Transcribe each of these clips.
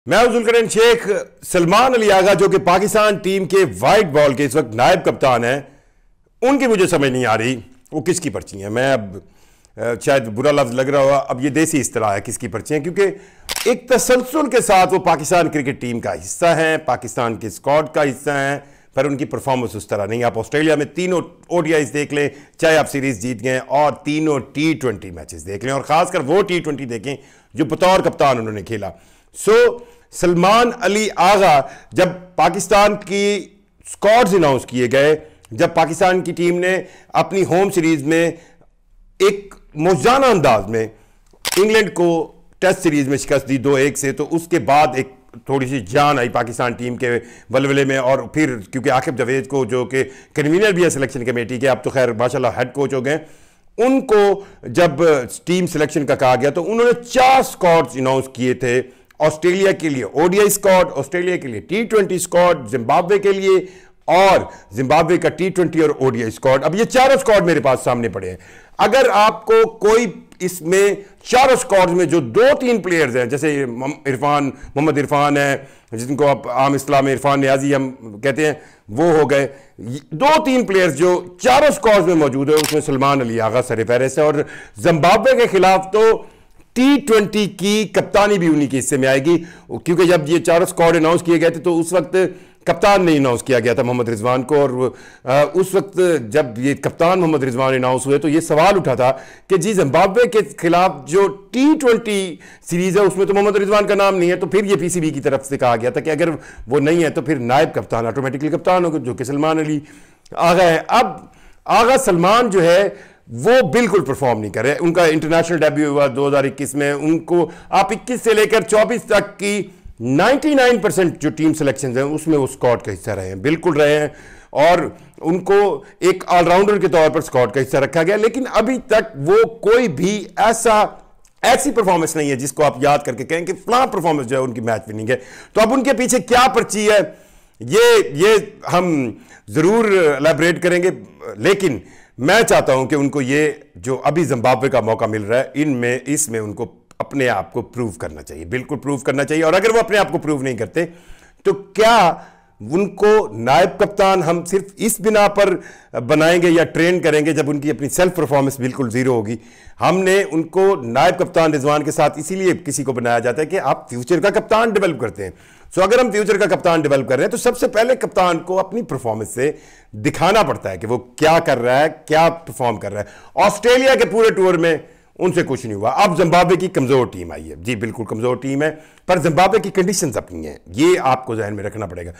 मैं हूं जुल्करनैन शेख। सलमान अली आगा जो कि पाकिस्तान टीम के वाइट बॉल के इस वक्त नायब कप्तान हैं, उनकी मुझे समझ नहीं आ रही वो किसकी पर्ची है। मैं अब शायद बुरा लफ्ज़ लग रहा होगा, अब ये देसी इस्तिलाह है किसकी पर्ची है, क्योंकि एक तसलसल के साथ वो पाकिस्तान क्रिकेट टीम का हिस्सा हैं, पाकिस्तान के स्क्वाड का हिस्सा हैं, पर उनकी परफॉर्मेंस उस तरह नहीं। आप ऑस्ट्रेलिया में तीनों ओडीआईज देख लें, चाहे आप सीरीज जीत गए, और तीनों T20 मैचेस देख लें, और खासकर वो T20 देखें जो बतौर कप्तान उन्होंने खेला। सलमान अली आगा, जब पाकिस्तान की स्क्वाड्स अनाउंस किए गए, जब पाकिस्तान की टीम ने अपनी होम सीरीज में एक मौजाना अंदाज में इंग्लैंड को टेस्ट सीरीज में शिकस्त दी 2-1 से, तो उसके बाद एक थोड़ी सी जान आई पाकिस्तान टीम के वलवले में। और फिर क्योंकि आकिब जावेद को, जो कि कन्वीनर भी है सिलेक्शन कमेटी के, अब तो खैर माशाल्लाह हेड कोच हो गए, उनको जब टीम सिलेक्शन का कहा गया तो उन्होंने 4 स्क्वाड्स अनाउंस किए थे। ऑस्ट्रेलिया के लिए ओडीआई स्क्वाड, ऑस्ट्रेलिया के लिए T20 स्क्वाड, जिम्बाब्वे के लिए, और जिम्बाब्वे का T20 और ओडीआई स्क्वाड। अब ये चारों स्क्वाड मेरे पास सामने पड़े हैं। अगर आपको कोई इसमें चारों स्क्वाड में जो 2-3 प्लेयर्स हैं, जैसे मोहम्मद इरफान है, जिनको आप आम इस्लाम में इरफान नियाजी हम कहते हैं, वो हो गए 2-3 प्लेयर्स जो चारों स्क्वाड में मौजूद है, उसमें सलमान अली आगा सरफहरिस्त है। और जिम्बाब्वे के खिलाफ तो T20 की कप्तानी भी उन्हीं के हिस्से में आएगी, क्योंकि जब ये चारों स्क्वाड अनाउंस किए गए थे तो उस वक्त कप्तान नहीं अनाउंस किया गया था मोहम्मद रिजवान को, और उस वक्त जब ये कप्तान मोहम्मद रिजवान अनाउंस हुए तो ये सवाल उठा था कि जी जिम्बाब्वे के खिलाफ जो T20 सीरीज है उसमें तो मोहम्मद रिजवान का नाम नहीं है। तो फिर ये पीसीबी की तरफ से कहा गया था कि अगर वो नहीं है तो फिर नायब कप्तान ऑटोमेटिकली कप्तान होगा, जो कि सलमान अली आगा है। अब आगा सलमान जो है वो बिल्कुल परफॉर्म नहीं कर रहे। उनका इंटरनेशनल डेब्यू हुआ 2021 में, उनको आप 21 से लेकर 24 तक की 99% जो टीम सिलेक्शन हैं उसमें वो स्क्वाड का हिस्सा रहे हैं, बिल्कुल रहे हैं, और उनको एक ऑलराउंडर के तौर पर स्क्वाड का हिस्सा रखा गया। लेकिन अभी तक वो कोई भी ऐसी परफॉर्मेंस नहीं है जिसको आप याद करके कहें कि फलां परफॉर्मेंस जो है उनकी मैच विनिंग है। तो अब उनके पीछे क्या पर्ची है ये हम जरूर एलैबोरेट करेंगे, लेकिन मैं चाहता हूं कि उनको ये जो अभी जिम्बाब्वे का मौका मिल रहा है इसमें उनको अपने आप को प्रूव करना चाहिए, बिल्कुल प्रूव करना चाहिए। और अगर वो अपने आप को प्रूव नहीं करते तो क्या उनको नायब कप्तान हम सिर्फ इस बिना पर बनाएंगे या ट्रेन करेंगे जब उनकी अपनी सेल्फ परफॉर्मेंस बिल्कुल जीरो होगी। हमने उनको नायब कप्तान रिजवान के साथ इसीलिए किसी को बनाया जाता है कि आप फ्यूचर का कप्तान डेवलप करते हैं। सो अगर हम फ्यूचर का कप्तान डेवलप कर रहे हैं तो सबसे पहले कप्तान को अपनी परफॉर्मेंस से दिखाना पड़ता है कि वो क्या कर रहा है, क्या परफॉर्म कर रहा है। ऑस्ट्रेलिया के पूरे टूर में उनसे कुछ नहीं हुआ। अब जिम्बाब्वे की कमजोर टीम आई है, जी बिल्कुल कमजोर टीम है, पर जिम्बाब्वे की कंडीशंस अपनी हैं, ये आपको ज़हन में रखना पड़ेगा।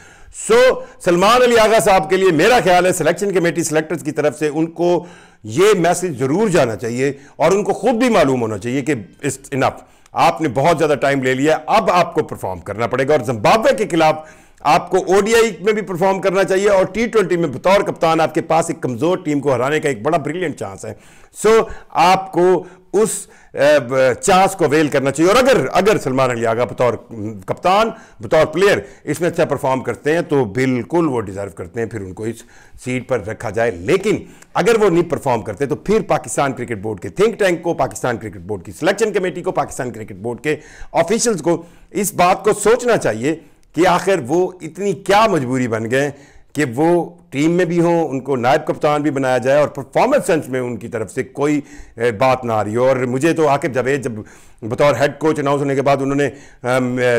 सलमान अली आगा साहब के लिए मेरा ख्याल है सिलेक्शन कमेटी सेलेक्टर्स की तरफ से उनको ये मैसेज जरूर जाना चाहिए, और उनको खुद भी मालूम होना चाहिए कि इट्स इनफ, आपने बहुत ज्यादा टाइम ले लिया, अब आपको परफॉर्म करना पड़ेगा। और जिम्बाब्वे के खिलाफ आपको ओडीआई में भी परफॉर्म करना चाहिए, और T20 में बतौर कप्तान आपके पास एक कमजोर टीम को हराने का एक बड़ा ब्रिलियंट चांस है। आपको उस चांस को अवेल करना चाहिए। और अगर सलमान अली आगा बतौर कप्तान, बतौर प्लेयर इसमें अच्छा परफॉर्म करते हैं तो बिल्कुल वो डिजर्व करते हैं, फिर उनको इस सीट पर रखा जाए। लेकिन अगर वो नहीं परफॉर्म करते तो फिर पाकिस्तान क्रिकेट बोर्ड के थिंक टैंक को, पाकिस्तान क्रिकेट बोर्ड की सिलेक्शन कमेटी को, पाकिस्तान क्रिकेट बोर्ड के ऑफिशियल्स को इस बात को सोचना चाहिए कि आखिर वो इतनी क्या मजबूरी बन गए कि वो टीम में भी हों, उनको नायब कप्तान भी बनाया जाए और परफॉर्मेंस सेंस में उनकी तरफ से कोई बात ना आ रही हो। और मुझे तो आकिब जावेद जब बतौर हेड कोच अनाउंस होने के बाद उन्होंने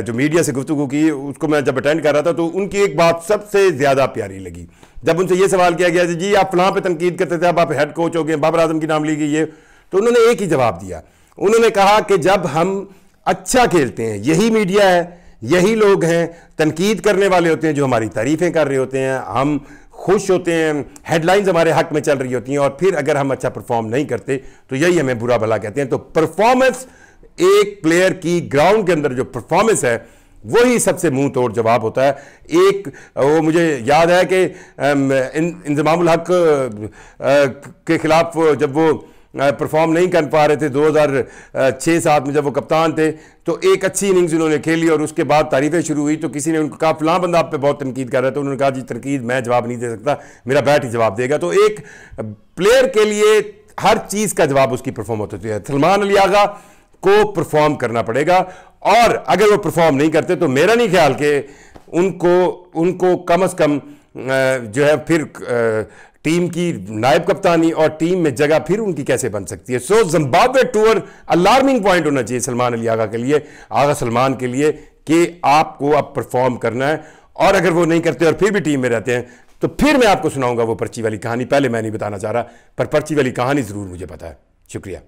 जो मीडिया से गुफ्तगू की, उसको मैं जब अटेंड कर रहा था तो उनकी एक बात सबसे ज़्यादा प्यारी लगी। जब उनसे ये सवाल किया गया जी आप फलां पे तनकीद करते थे, अब आप हेड कोच हो गए, बाबर आजम की नाम ली गई है, तो उन्होंने एक ही जवाब दिया। उन्होंने कहा कि जब हम अच्छा खेलते हैं यही मीडिया है, यही लोग हैं तनकीद करने वाले होते हैं जो हमारी तारीफें कर रहे होते हैं, हम खुश होते हैं, हेडलाइंस हमारे हक में चल रही होती हैं, और फिर अगर हम अच्छा परफॉर्म नहीं करते तो यही हमें बुरा भला कहते हैं। तो परफॉर्मेंस, एक प्लेयर की ग्राउंड के अंदर जो परफॉर्मेंस है वही सबसे मुंह तोड़ जवाब होता है। वो मुझे याद है कि इंजमामुल हक के खिलाफ जब वो परफॉर्म नहीं कर पा रहे थे 2006-07 में जब वो कप्तान थे, तो एक अच्छी इनिंग्स उन्होंने खेली और उसके बाद तारीफें शुरू हुई। तो किसी ने उनको कहा फलां बंदा आप पे बहुत तनकीद कर रहा है, तो उन्होंने कहा जी तनकीद मैं जवाब नहीं दे सकता, मेरा बैट ही जवाब देगा। तो एक प्लेयर के लिए हर चीज़ का जवाब उसकी परफॉर्मेंस होती है। सलमान अली आगा को परफॉर्म करना पड़ेगा। और अगर वो परफॉर्म नहीं करते तो मेरा नहीं ख्याल कि उनको कम से कम जो है फिर टीम की नायब कप्तानी और टीम में जगह फिर उनकी कैसे बन सकती है। सो जिम्बाब्वे टूर अलार्मिंग पॉइंट होना चाहिए सलमान अली आगा के लिए, आगा सलमान के लिए, कि आपको अब परफॉर्म करना है। और अगर वो नहीं करते और फिर भी टीम में रहते हैं तो फिर मैं आपको सुनाऊंगा वो पर्ची वाली कहानी। पहले मैं नहीं बताना चाह रहा, पर पर्ची वाली कहानी जरूर मुझे पता है। शुक्रिया।